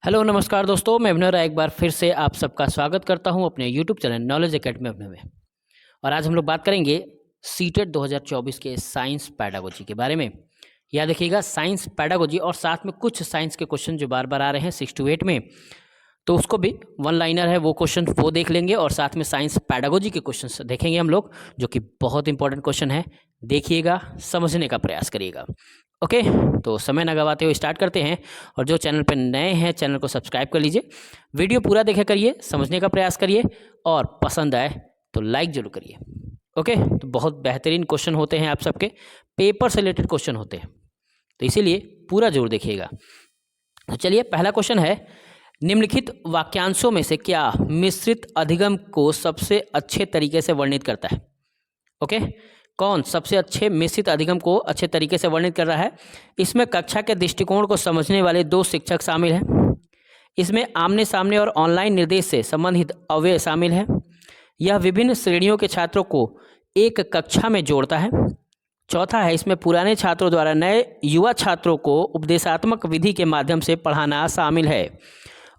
Hello नमस्कार दोस्तों, मैं अभिनव राय एक बार फिर से आप सबका स्वागत करता हूं अपने यूट्यूब चैनल नॉलेज एकेडमी अभिनव में। और आज हम लोग बात करेंगे सीटेट 2024 के साइंस पैडागोजी के बारे में। याद रखिएगा, साइंस पैडागोजी और साथ में कुछ साइंस के क्वेश्चन जो बार बार आ रहे हैं 6 to 8 में, तो उसको भी वन लाइनर है वो क्वेश्चन वो देख लेंगे और साथ में साइंस पैडागोजी के क्वेश्चन देखेंगे हम लोग, जो कि बहुत इंपॉर्टेंट क्वेश्चन है। देखिएगा, समझने का प्रयास करिएगा। ओके, तो समय न गवाते हुए स्टार्ट करते हैं। और जो चैनल पर नए हैं चैनल को सब्सक्राइब कर लीजिए, वीडियो पूरा देखा करिए, समझने का प्रयास करिए और पसंद आए तो लाइक जरूर करिए। ओके, तो बहुत बेहतरीन क्वेश्चन होते हैं, आप सबके पेपर से रिलेटेड क्वेश्चन होते हैं, तो इसीलिए पूरा जरूर देखिएगा। तो चलिए, पहला क्वेश्चन है, निम्नलिखित वाक्यांशों में से क्या मिश्रित अधिगम को सबसे अच्छे तरीके से वर्णित करता है? ओके, कौन सबसे अच्छे मिश्रित अधिगम को अच्छे तरीके से वर्णित कर रहा है? इसमें कक्षा के दृष्टिकोण को समझने वाले 2 शिक्षक शामिल हैं। इसमें आमने सामने और ऑनलाइन निर्देश से संबंधित अवयव शामिल है। यह विभिन्न श्रेणियों के छात्रों को एक कक्षा में जोड़ता है। चौथा है, इसमें पुराने छात्रों द्वारा नए युवा छात्रों को उपदेशात्मक विधि के माध्यम से पढ़ाना शामिल है।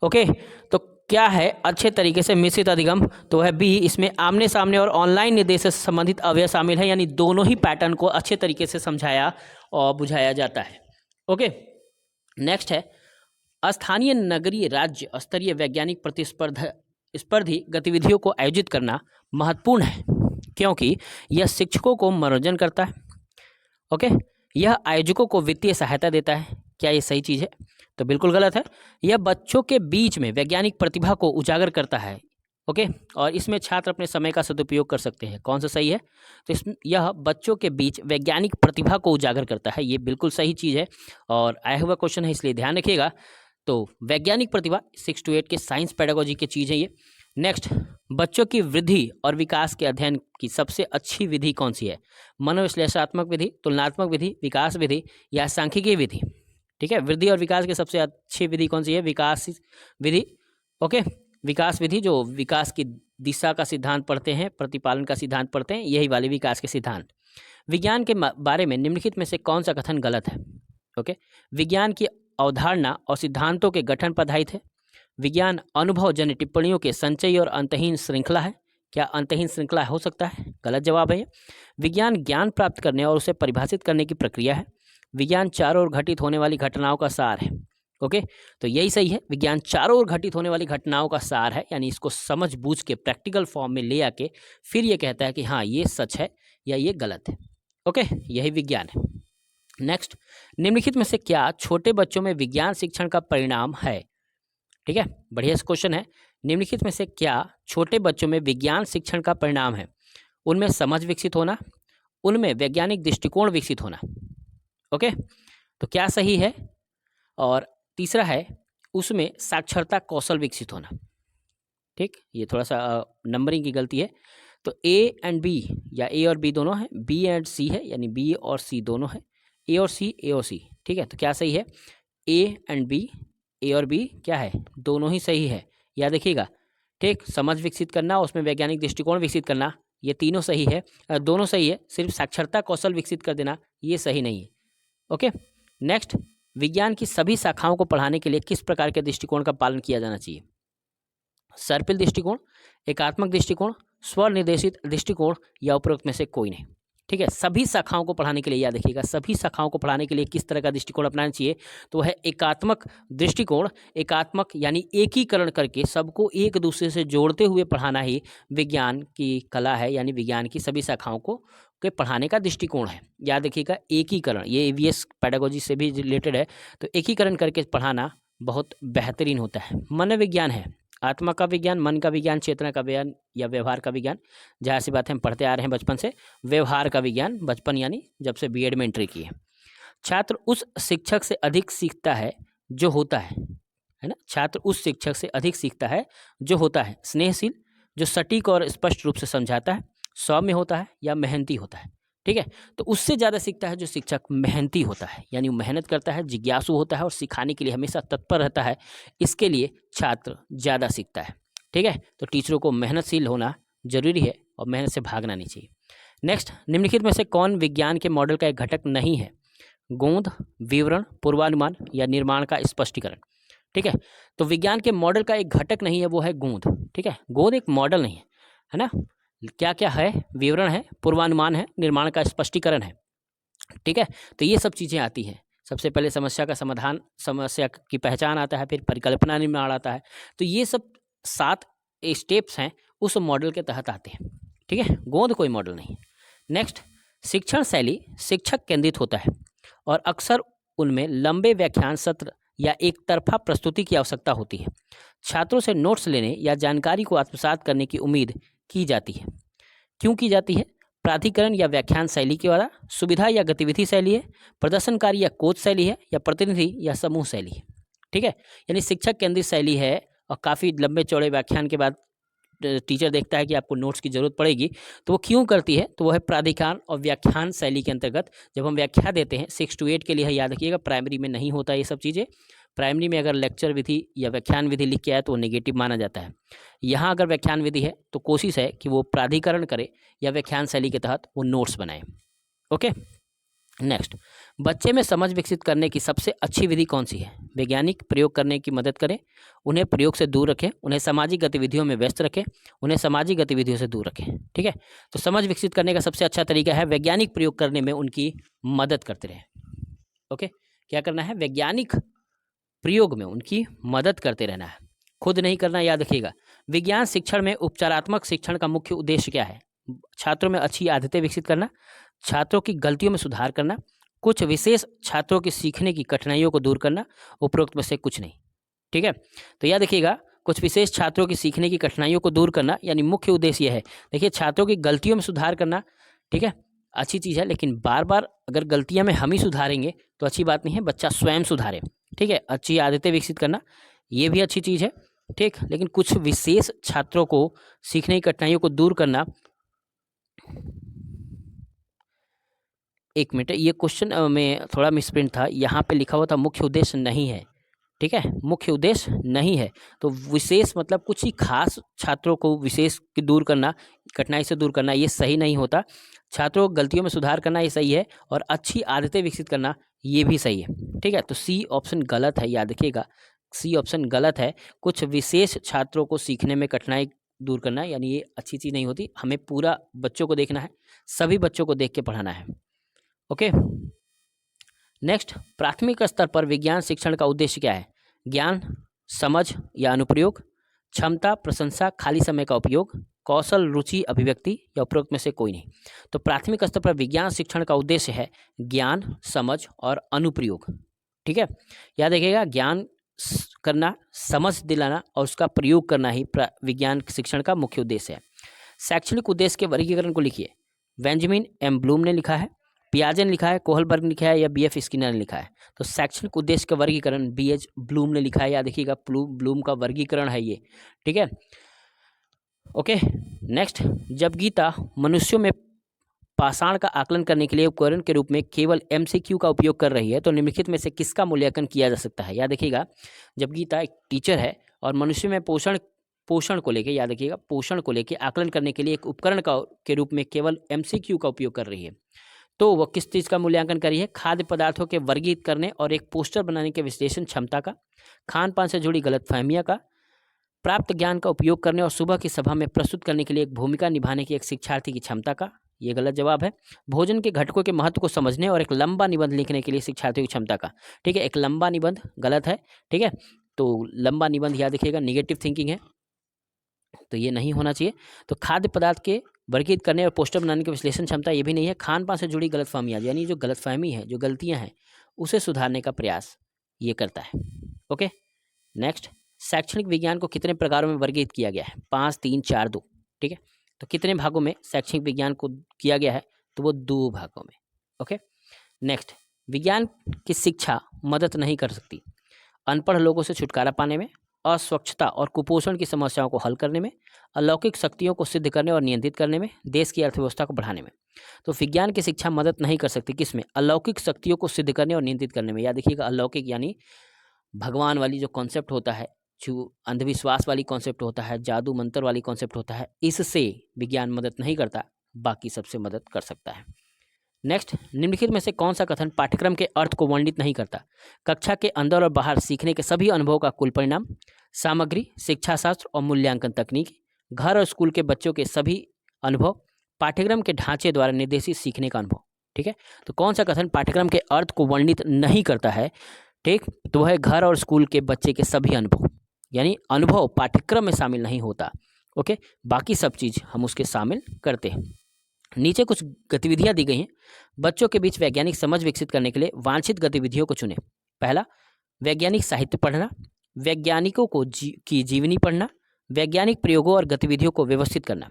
ओके, तो क्या है अच्छे तरीके से मिश्रित अधिगम? तो है बी, इसमें आमने सामने और ऑनलाइन निर्देश से संबंधित अवयव शामिल है, यानी दोनों ही पैटर्न को अच्छे तरीके से समझाया और बुझाया जाता है। ओके, नेक्स्ट है, स्थानीय नगरीय राज्य स्तरीय वैज्ञानिक प्रतिस्पर्धी गतिविधियों को आयोजित करना महत्वपूर्ण है, क्योंकि यह शिक्षकों को मनोरंजन करता है। ओके, यह आयोजकों को वित्तीय सहायता देता है। क्या ये सही चीज़ है? तो बिल्कुल गलत है। यह बच्चों के बीच में वैज्ञानिक प्रतिभा को उजागर करता है। ओके, और इसमें छात्र अपने समय का सदुपयोग कर सकते हैं। कौन सा सही है? तो यह बच्चों के बीच वैज्ञानिक प्रतिभा को उजागर करता है, ये बिल्कुल सही चीज़ है और आया हुआ क्वेश्चन है, इसलिए ध्यान रखिएगा। तो वैज्ञानिक प्रतिभा 6 to 8 के साइंस पैडागोजी की चीज़ है ये। नेक्स्ट, बच्चों की वृद्धि और विकास के अध्ययन की सबसे अच्छी विधि कौन सी है? मनोविश्लेषणात्मक विधि, तुलनात्मक विधि, विकास विधि या सांख्यिकीय विधि? ठीक है, वृद्धि और विकास की सबसे अच्छी विधि कौन सी है? विकास विधि। ओके, विकास विधि, जो विकास की दिशा का सिद्धांत पढ़ते हैं, प्रतिपालन का सिद्धांत पढ़ते हैं, यही वाले विकास के सिद्धांत। विज्ञान के बारे में निम्नलिखित में से कौन सा कथन गलत है? ओके, विज्ञान की अवधारणा और सिद्धांतों के गठन पर आधारित है। विज्ञान अनुभवजन्य टिप्पणियों के संचयी और अंतहीन श्रृंखला है। क्या अंतहीन श्रृंखला हो सकता है? गलत जवाब है। विज्ञान ज्ञान प्राप्त करने और उसे परिभाषित करने की प्रक्रिया है। विज्ञान चारों ओर घटित होने वाली घटनाओं का सार है। ओके, तो यही सही है, विज्ञान चारों ओर घटित होने वाली घटनाओं का सार है, यानी इसको समझ बूझ के प्रैक्टिकल फॉर्म में ले आके फिर ये कहता है कि हाँ ये सच है या ये गलत है। ओके, यही विज्ञान है। नेक्स्ट, निम्नलिखित में से क्या छोटे बच्चों में विज्ञान शिक्षण का परिणाम है? ठीक है, बढ़िया क्वेश्चन है। निम्नलिखित में से क्या छोटे बच्चों में विज्ञान शिक्षण का परिणाम है? उनमें समझ विकसित होना, उनमें वैज्ञानिक दृष्टिकोण विकसित होना। ओके, तो क्या सही है? और तीसरा है, उसमें साक्षरता कौशल विकसित होना। ठीक, ये थोड़ा सा नंबरिंग की गलती है। तो ए एंड बी या ए और बी दोनों है, बी एंड सी है, यानी बी और सी दोनों है, ए और सी। ठीक है, तो क्या सही है? ए एंड बी, ए और बी क्या है? दोनों ही सही है। याद रखिएगा, ठीक, समझ विकसित करना, उसमें वैज्ञानिक दृष्टिकोण विकसित करना, ये तीनों सही है, दोनों सही है। सिर्फ साक्षरता कौशल विकसित कर देना ये सही नहीं है। ओके, नेक्स्ट, विज्ञान की सभी शाखाओं को पढ़ाने के लिए किस प्रकार के दृष्टिकोण का पालन किया जाना चाहिए? सर्पिल दृष्टिकोण, एकात्मक दृष्टिकोण, स्वनिर्देशित दृष्टिकोण या उपरोक्त में से कोई नहीं। ठीक है, सभी शाखाओं को पढ़ाने के लिए याद रखिएगा, सभी शाखाओं को पढ़ाने के लिए किस तरह का दृष्टिकोण अपनाना चाहिए? तो है एकात्मक दृष्टिकोण। एकात्मक यानी एकीकरण करके सबको एक दूसरे से जोड़ते हुए पढ़ाना ही विज्ञान की कला है, यानी विज्ञान की सभी शाखाओं को के पढ़ाने का दृष्टिकोण है। याद रखिएगा, एकीकरण, ये EVS पैडागोजी से भी रिलेटेड है, तो एकीकरण करके पढ़ाना बहुत बेहतरीन होता है। मनोविज्ञान है, आत्मा का विज्ञान, मन का विज्ञान, चेतना का विज्ञान या व्यवहार का विज्ञान। जहाँ सी बात है, हम पढ़ते आ रहे हैं बचपन से, व्यवहार का विज्ञान, बचपन यानी जब से B.Ed में एंट्री की है। छात्र उस शिक्षक से अधिक सीखता है जो होता है ना? छात्र उस शिक्षक से अधिक सीखता है जो होता है स्नेहशील, जो सटीक और स्पष्ट रूप से समझाता है, सौम्य होता है या मेहनती होता है। ठीक है, तो उससे ज़्यादा सीखता है जो शिक्षक मेहनती होता है, यानी मेहनत करता है, जिज्ञासु होता है और सिखाने के लिए हमेशा तत्पर रहता है। इसके लिए छात्र ज़्यादा सीखता है। ठीक है, तो टीचरों को मेहनतशील होना जरूरी है और मेहनत से भागना नहीं चाहिए। नेक्स्ट, निम्नलिखित में से कौन विज्ञान के मॉडल का एक घटक नहीं है? गोंद, विवरण, पूर्वानुमान या निर्माण का स्पष्टीकरण। ठीक है। तो विज्ञान के मॉडल का एक घटक नहीं है, वो है गोंद। ठीक है, गोंद एक मॉडल नहीं है ना। क्या क्या है? विवरण है, पूर्वानुमान है, निर्माण का स्पष्टीकरण है। ठीक है, तो ये सब चीज़ें आती हैं। सबसे पहले समस्या का समाधान, समस्या की पहचान आता है, फिर परिकल्पना निर्माण आता है। तो ये सब 7 स्टेप्स हैं, उस मॉडल के तहत आते हैं। ठीक है, गोंद कोई मॉडल नहीं है। नेक्स्ट, शिक्षण शैली शिक्षक केंद्रित होता है और अक्सर उनमें लंबे व्याख्यान सत्र या एक तरफा प्रस्तुति की आवश्यकता होती है। छात्रों से नोट्स लेने या जानकारी को आत्मसात करने की उम्मीद की जाती है। क्यों की जाती है? प्राधिकरण या व्याख्यान शैली के द्वारा, सुविधा या गतिविधि शैली है, प्रदर्शनकारी या कोच शैली है, या प्रतिनिधि या समूह शैली है। ठीक है, यानी शिक्षक केंद्रित शैली है और काफ़ी लंबे चौड़े व्याख्यान के बाद टीचर देखता है कि आपको नोट्स की ज़रूरत पड़ेगी, तो वो क्यों करती है? तो वो है प्राधिकरण और व्याख्यान शैली के अंतर्गत। जब हम व्याख्या देते हैं 6 to 8 के लिए है, याद रखिएगा, प्राइमरी में नहीं होता ये सब चीज़ें। प्राइमरी में अगर लेक्चर विधि या व्याख्यान विधि लिख के आए तो वो नेगेटिव माना जाता है। यहाँ अगर व्याख्यान विधि है तो कोशिश है कि वो प्राधिकरण करे या व्याख्यान शैली के तहत वो नोट्स बनाए। ओके, नेक्स्ट, बच्चे में समझ विकसित करने की सबसे अच्छी विधि कौन सी है? वैज्ञानिक प्रयोग करने की मदद करें, उन्हें प्रयोग से दूर रखें, उन्हें सामाजिक गतिविधियों में व्यस्त रखें, उन्हें सामाजिक गतिविधियों से दूर रखें। ठीक है, तो समझ विकसित करने का सबसे अच्छा तरीका है वैज्ञानिक प्रयोग करने में उनकी मदद करते रहें। ओके, क्या करना है? वैज्ञानिक प्रयोग में उनकी मदद करते रहना है, खुद नहीं करना, याद रखिएगा। विज्ञान शिक्षण में उपचारात्मक शिक्षण का मुख्य उद्देश्य क्या है? छात्रों में अच्छी आदतें विकसित करना, छात्रों की गलतियों में सुधार करना, कुछ विशेष छात्रों की सीखने की कठिनाइयों को दूर करना, उपरोक्त में से कुछ नहीं। ठीक है, तो याद रखिएगा, कुछ विशेष छात्रों की सीखने की कठिनाइयों को दूर करना, यानी मुख्य उद्देश्य यह है। देखिए, छात्रों की गलतियों में सुधार करना, ठीक है, अच्छी चीज़ है, लेकिन बार बार अगर गलतियां में हम ही सुधारेंगे तो अच्छी बात नहीं है, बच्चा स्वयं सुधारे। ठीक है, अच्छी आदतें विकसित करना ये भी अच्छी चीज़ है। ठीक, लेकिन कुछ विशेष छात्रों को सीखने की कठिनाइयों को दूर करना। एक मिनट, ये क्वेश्चन में थोड़ा मिसप्रिंट था, यहाँ पे लिखा हुआ था मुख्य उद्देश्य नहीं है। ठीक है, मुख्य उद्देश्य नहीं है, तो विशेष मतलब कुछ ही खास छात्रों को विशेष दूर करना, कठिनाई से दूर करना, ये सही नहीं होता। छात्रों को गलतियों में सुधार करना ये सही है, और अच्छी आदतें विकसित करना ये भी सही है। ठीक है, तो सी ऑप्शन गलत है, याद रखिएगा, सी ऑप्शन गलत है। कुछ विशेष छात्रों को सीखने में कठिनाई दूर करना, यानी ये अच्छी चीज़ नहीं होती। हमें पूरा बच्चों को देखना है, सभी बच्चों को देख के पढ़ाना है। ओके, नेक्स्ट, प्राथमिक स्तर पर विज्ञान शिक्षण का उद्देश्य क्या है? ज्ञान, समझ या अनुप्रयोग, क्षमता, प्रशंसा, खाली समय का उपयोग, कौशल, रुचि, अभिव्यक्ति, या उपरोक्त में से कोई नहीं। तो प्राथमिक स्तर पर विज्ञान शिक्षण का उद्देश्य है ज्ञान, समझ और अनुप्रयोग। ठीक है, याद रखिएगा, ज्ञान करना, समझ दिलाना और उसका प्रयोग करना ही विज्ञान शिक्षण का मुख्य उद्देश्य है। शैक्षणिक उद्देश्य के वर्गीकरण को लिखिए। बेंजामिन एम ब्लूम ने लिखा है, पियाजे ने लिखा है, कोहलबर्ग ने लिखा है, या बीएफ स्किनर ने लिखा है। तो शैक्षणिक उद्देश्य का वर्गीकरण बीएच ब्लूम ने लिखा है, याद रखिएगा, ब्लूम का वर्गीकरण है ये। ठीक है, ओके, नेक्स्ट, जब गीता मनुष्यों में पाषाण का आकलन करने के लिए उपकरण के रूप में केवल एमसीक्यू का उपयोग कर रही है, तो निम्नलिखित में से किसका मूल्यांकन किया जा सकता है? याद रखिएगा, जब गीता एक टीचर है और मनुष्य में पोषण को लेके, याद रखिएगा, पोषण को लेके आकलन करने के लिए एक उपकरण के रूप में केवल एमसीक्यू का उपयोग कर रही है, तो वह किस चीज़ का मूल्यांकन कर रही है? खाद्य पदार्थों के वर्गीकृत करने और एक पोस्टर बनाने के विश्लेषण क्षमता का, खान पान से जुड़ी गलतफहमियां का, प्राप्त ज्ञान का उपयोग करने और सुबह की सभा में प्रस्तुत करने के लिए एक भूमिका निभाने की एक शिक्षार्थी की क्षमता का। ये गलत जवाब है। भोजन के घटकों के महत्व को समझने और एक लंबा निबंध लिखने के लिए शिक्षार्थी की क्षमता का। ठीक है, एक लंबा निबंध गलत है। ठीक है, तो लंबा निबंध याद रखिएगा निगेटिव थिंकिंग है, तो ये नहीं होना चाहिए। तो खाद्य पदार्थ के वर्गीकृत करने और पोस्टर बनाने की विश्लेषण क्षमता ये भी नहीं है। खान पान से जुड़ी गलतफहमियां, यानी जो गलतफहमी है, जो गलतियां हैं, उसे सुधारने का प्रयास ये करता है। ओके, नेक्स्ट, शैक्षणिक विज्ञान को कितने प्रकारों में वर्गीकृत किया गया है? 5, 3, 4, 2। ठीक है, तो कितने भागों में शैक्षणिक विज्ञान को किया गया है? तो वो 2 भागों में। ओके, नेक्स्ट, विज्ञान की शिक्षा मदद नहीं कर सकती अनपढ़ लोगों से छुटकारा पाने में, अस्वच्छता और कुपोषण की समस्याओं को हल करने में, अलौकिक शक्तियों को सिद्ध करने और नियंत्रित करने में, देश की अर्थव्यवस्था को बढ़ाने में। तो विज्ञान की शिक्षा मदद नहीं कर सकती किसमें? अलौकिक शक्तियों को सिद्ध करने और नियंत्रित करने में। याद रखिएगा, अलौकिक यानी भगवान वाली जो कॉन्सेप्ट होता है, जो अंधविश्वास वाली कॉन्सेप्ट होता है, जादू मंत्र वाली कॉन्सेप्ट होता है, इससे विज्ञान मदद नहीं करता, बाकी सबसे मदद कर सकता है। नेक्स्ट, निम्नलिखित में से कौन सा कथन पाठ्यक्रम के अर्थ को वर्णित नहीं करता? कक्षा के अंदर और बाहर सीखने के सभी अनुभवों का कुल परिणाम, सामग्री, शिक्षा शास्त्र और मूल्यांकन तकनीक, घर और स्कूल के बच्चों के सभी अनुभव, पाठ्यक्रम के ढांचे द्वारा निर्देशित सीखने का अनुभव। ठीक है, तो कौन सा कथन पाठ्यक्रम के अर्थ को वर्णित नहीं करता है? ठीक, तो वह घर और स्कूल के बच्चे के सभी अनुभव, यानी अनुभव पाठ्यक्रम में शामिल नहीं होता। ओके, बाकी सब चीज़ हम उसके शामिल करते हैं। नीचे कुछ गतिविधियां दी गई हैं। बच्चों के बीच वैज्ञानिक समझ विकसित करने के लिए वांछित गतिविधियों को चुनें। पहला, वैज्ञानिक साहित्य पढ़ना, वैज्ञानिकों की जीवनी पढ़ना, वैज्ञानिक प्रयोगों और गतिविधियों को व्यवस्थित करना।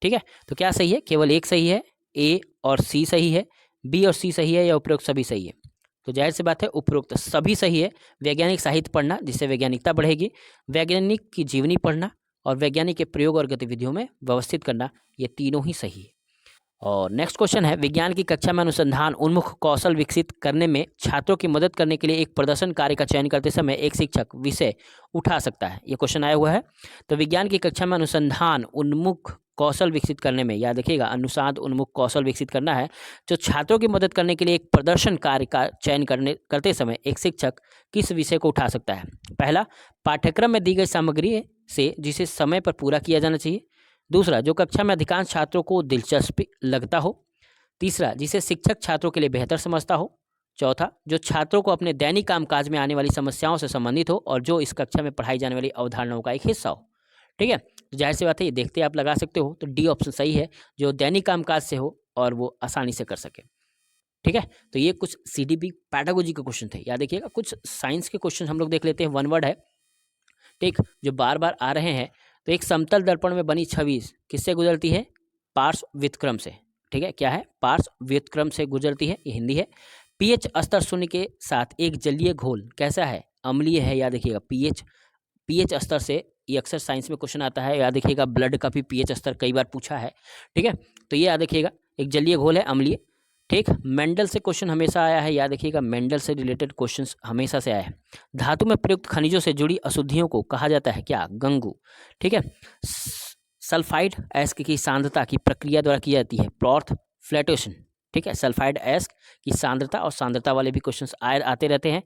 ठीक है, तो क्या सही है? केवल एक सही है, ए और सी सही है, बी और सी सही है, या उपरोक्त सभी सही है? तो जाहिर सी बात है उपरोक्त सभी सही है। वैज्ञानिक साहित्य पढ़ना, जिससे वैज्ञानिकता बढ़ेगी, वैज्ञानिक की जीवनी पढ़ना और वैज्ञानिक के प्रयोग और गतिविधियों में व्यवस्थित करना, ये तीनों ही सही है। और नेक्स्ट क्वेश्चन है, विज्ञान की कक्षा में अनुसंधान उन्मुख कौशल विकसित करने में छात्रों की मदद करने के लिए एक प्रदर्शन कार्य का चयन करते समय एक शिक्षक विषय उठा सकता है? ये क्वेश्चन आया हुआ है। तो विज्ञान की कक्षा में अनुसंधान उन्मुख कौशल विकसित करने में, याद रखिएगा, अनुसंधान उन्मुख कौशल विकसित करना है, जो छात्रों की मदद करने के लिए एक प्रदर्शन कार्य का चयन करते समय एक शिक्षक किस विषय को उठा सकता है? पहला, पाठ्यक्रम में दी गई सामग्री से जिसे समय पर पूरा किया जाना चाहिए। दूसरा, जो कक्षा में अधिकांश छात्रों को दिलचस्पी लगता हो। तीसरा, जिसे शिक्षक छात्रों के लिए बेहतर समझता हो। चौथा, जो छात्रों को अपने दैनिक कामकाज में आने वाली समस्याओं से संबंधित हो और जो इस कक्षा में पढ़ाई जाने वाली अवधारणाओं का एक हिस्सा हो। ठीक है, तो जाहिर सी बात है, ये देखते आप लगा सकते हो, तो डी ऑप्शन सही है, जो दैनिक कामकाज से हो और वो आसानी से कर सके। ठीक है, तो ये कुछ CDP पैडागोजी के क्वेश्चन थे। याद देखिएगा, कुछ साइंस के क्वेश्चन हम लोग देख लेते हैं। वन वर्ड है, ठीक, जो बार बार आ रहे हैं। तो एक समतल दर्पण में बनी छवि किससे गुजरती है? पार्श्व व्युत्क्रम से। ठीक है, क्या है? पार्श्व व्युत्क्रम से गुजरती है, ये हिंदी है। pH स्तर शून्य के साथ एक जलीय घोल कैसा है? अम्लीय है। याद रखिएगा, pH स्तर से, ये अक्सर साइंस में क्वेश्चन आता है। याद रखिएगा, ब्लड का भी pH स्तर कई बार पूछा है। ठीक है, तो ये याद रखिएगा, एक जलीय घोल है, अम्लीय। ठीक, मेंडल से क्वेश्चन हमेशा आया है। याद रखिएगा, मेंडल से रिलेटेड क्वेश्चंस हमेशा से आया है। धातु में प्रयुक्त खनिजों से जुड़ी अशुद्धियों को कहा जाता है क्या? गंगू। ठीक है, सल्फाइड एस्क की सांद्रता की प्रक्रिया द्वारा की जाती है फ्रॉथ फ्लोटेशन। ठीक है, सल्फाइड एस्क की सांद्रता, और सांद्रता वाले भी क्वेश्चंस आते रहते हैं,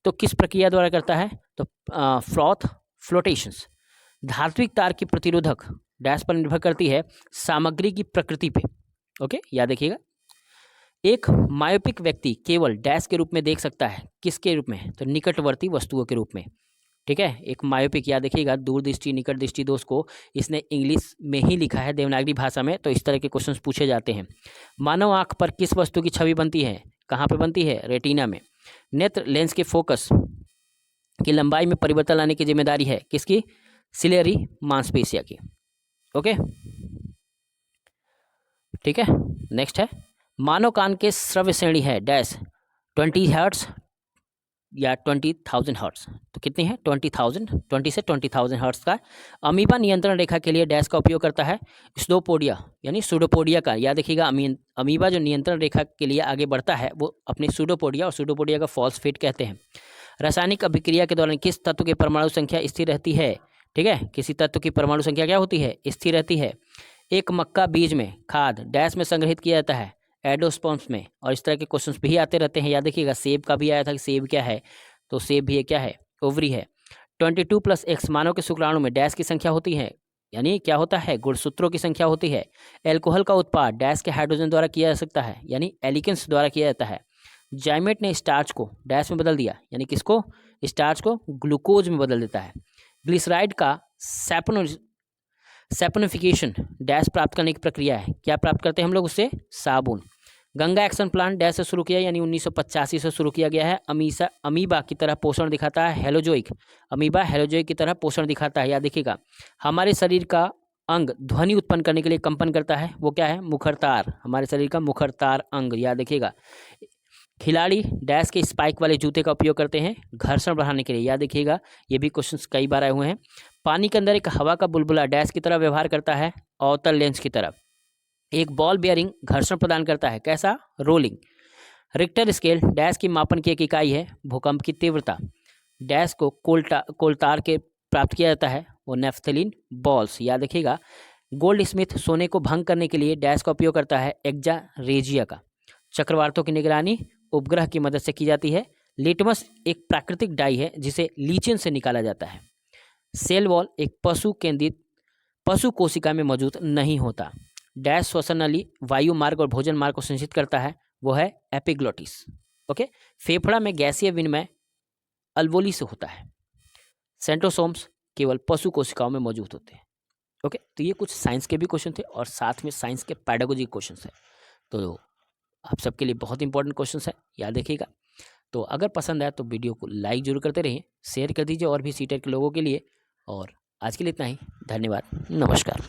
तो किस प्रक्रिया द्वारा करता है? तो फ्रॉथ फ्लोटेशंस। धात्विक तार की प्रतिरोधक डैश पर निर्भर करती है? सामग्री की प्रकृति पे। ओके, याद रखिएगा, एक मायोपिक व्यक्ति केवल डैश के रूप में देख सकता है, किसके रूप में? तो निकटवर्ती वस्तुओं के रूप में। ठीक है, एक मायोपिक, याद रखिएगा, दूरदृष्टि निकट दृष्टि दोष को इसने इंग्लिश में ही लिखा है, देवनागरी भाषा में, तो इस तरह के क्वेश्चंस पूछे जाते हैं। मानव आंख पर किस वस्तु की छवि बनती है? कहाँ पे बनती है? रेटिना में। नेत्र लेंस के फोकस की लंबाई में परिवर्तन लाने की जिम्मेदारी है किसकी? सिलेरी मांसपेशिया की। ओके, ठीक है, नेक्स्ट है, मानव कान के श्रव्य श्रेणी है डैश 20 हर्ट्स या 20,000 हर्ट्स। तो कितनी है? 20,000, 20 से 20,000 हर्ट्स का। अमीबा नियंत्रण रेखा के लिए डैश का उपयोग करता है? स्यूडोपोडिया, यानी सूडोपोडिया का। याद रखिएगा, अमीबा जो नियंत्रण रेखा के लिए आगे बढ़ता है वो अपनी सूडोपोडिया, और सूडोपोडिया का फॉस्फेट कहते हैं। रासायनिक अभिक्रिया के दौरान किस तत्व की परमाणु संख्या स्थिर रहती है? ठीक है, किसी तत्व की परमाणु संख्या क्या होती है? स्थिर रहती है। एक मक्का बीज में खाद डैश में संग्रहित किया जाता है? एडोस्पर्म्स में। और इस तरह के क्वेश्चंस भी आते रहते हैं। याद रखिएगा, सेब का भी आया था कि सेब क्या है? तो सेब भी क्या है? ओवरी है। 22+X मानव के शुक्राणु में डैश की संख्या होती है, यानी क्या होता है? गुणसूत्रों की संख्या होती है। एल्कोहल का उत्पाद डैश के हाइड्रोजन द्वारा किया जा सकता है, यानी एलिकेंस द्वारा किया जाता है। जाइमेट ने स्टार्च को डैश में बदल दिया, यानी किसको? स्टार्च को ग्लूकोज में बदल देता है। ग्लिसराइड का सैपोनिफिकेशन डैश प्राप्त करने की प्रक्रिया है, क्या प्राप्त करते हैं हम लोग उससे? साबुन। गंगा एक्शन प्लान डैश से शुरू किया, यानी 1985 से शुरू किया गया है। अमीबा की तरह पोषण दिखाता है? हेलोजोइक। अमीबा हेलोजोइक की तरह पोषण दिखाता है। याद देखिएगा, हमारे शरीर का अंग ध्वनि उत्पन्न करने के लिए कंपन करता है, वो क्या है? मुखरतार। हमारे शरीर का मुखरतार अंग। याद देखिएगा, खिलाड़ी डैश के स्पाइक वाले जूते का उपयोग करते हैं घर्षण बढ़ाने के लिए। याद देखिएगा, ये भी क्वेश्चंस कई बार आए हुए हैं। पानी के अंदर एक हवा का बुलबुला डैश की तरह व्यवहार करता है? अवतल लेंस की तरफ। एक बॉल बेयरिंग घर्षण प्रदान करता है, कैसा? रोलिंग। रिक्टर स्केल डैश की मापन की एक इकाई है? भूकंप की तीव्रता। डैश को कोलतार के प्राप्त किया जाता है? वो नेफ्थलीन बॉल्स। याद रखिएगा, गोल्ड स्मिथ सोने को भंग करने के लिए डैश का उपयोग करता है? एक्जा रेजिया का। चक्रवातों की निगरानी उपग्रह की मदद से की जाती है। लिटमस एक प्राकृतिक डाई है जिसे लीचेन से निकाला जाता है। सेल वॉल एक पशु कोशिका में मौजूद नहीं होता। डैश श्वसन नली वायु मार्ग और भोजन मार्ग को संचित करता है, वो है एपिग्लोटिस। ओके। फेफड़ा में गैसीय विनिमय अल्वोली से होता है। सेंट्रोसोम्स केवल पशु कोशिकाओं में मौजूद होते हैं। ओके, तो ये कुछ साइंस के भी क्वेश्चन थे और साथ में साइंस के पैडागोजी क्वेश्चन है, तो आप सबके लिए बहुत इंपॉर्टेंट क्वेश्चन है, याद रखिएगा। तो अगर पसंद आया तो वीडियो को लाइक जरूर करते रहिए, शेयर कर दीजिए और भी सीटेट के लोगों के लिए। और आज के लिए इतना ही, धन्यवाद, नमस्कार।